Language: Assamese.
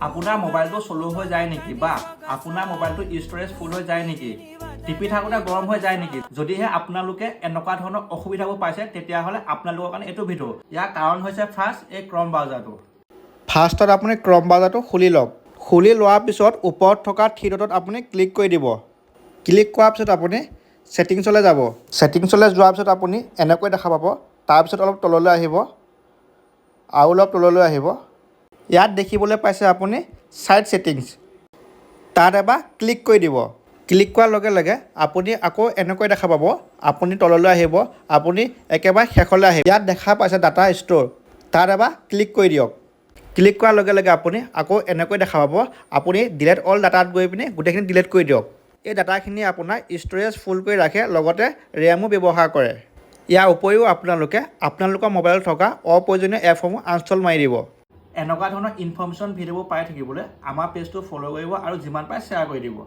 আপোনাৰ মোবাইলটো শ্ল' হৈ যায় নেকি বা আপোনাৰ মোবাইলটো ষ্ট'ৰেজ ফুল হৈ যায় নেকি, টিপি থাকোঁতে গৰম হৈ যায় নেকি, যদিহে আপোনালোকে এনেকুৱা ধৰণৰ অসুবিধাবোৰ পাইছে তেতিয়াহ'লে আপোনালোকৰ কাৰণে এইটো ভিডিঅ'। ইয়াৰ কাৰণ হৈছে ফাৰ্ষ্ট এই ক্ৰম ব্ৰাউজাৰটো। ফাৰ্ষ্টত আপুনি ক্ৰম ব্ৰাউজাৰটো খুলি লওক। খুলি লোৱাৰ পিছত ওপৰত থকা থ্ৰী ডটত আপুনি ক্লিক কৰি দিব। ক্লিক কৰাৰ পিছত আপুনি ছেটিংছলৈ যাব। ছেটিংছলৈ যোৱাৰ পিছত আপুনি এনেকৈ দেখা পাব। তাৰপিছত অলপ তললৈ আহিব আৰু অলপ তললৈ আহিব। ইয়াত দেখিবলৈ পাইছে আপুনি ছাইড ছেটিংছ, তাত এবাৰ ক্লিক কৰি দিব। ক্লিক কৰাৰ লগে লগে আপুনি আকৌ এনেকৈ দেখা পাব। আপুনি তললৈ আহিব, আপুনি একেবাৰে শেষলৈ আহিব। ইয়াত দেখা পাইছে ডাটা ষ্ট'ৰ, তাত এবাৰ ক্লিক কৰি দিয়ক। ক্লিক কৰাৰ লগে লগে আপুনি আকৌ এনেকৈ দেখা পাব। আপুনি ডিলেট অল ডাটাত গৈ পিনে গোটেইখিনি ডিলেট কৰি দিয়ক। এই ডাটাখিনি আপোনাৰ ষ্ট'ৰেজ ফুল কৰি ৰাখে, লগতে ৰেমো ব্যৱহাৰ কৰে। ইয়াৰ উপৰিও আপোনালোকে আপোনালোকৰ মোবাইলত থকা অপ্ৰয়োজনীয় এপসমূহ আনইনষ্টল মাৰি দিব। এনেকুৱা ধৰণৰ ইনফৰ্মেশ্যন ভিডিঅ'বোৰ পাই থাকিবলৈ আমাৰ পেজটো ফ'ল' কৰিব আৰু যিমান পাৰে শ্বেয়াৰ কৰি দিব।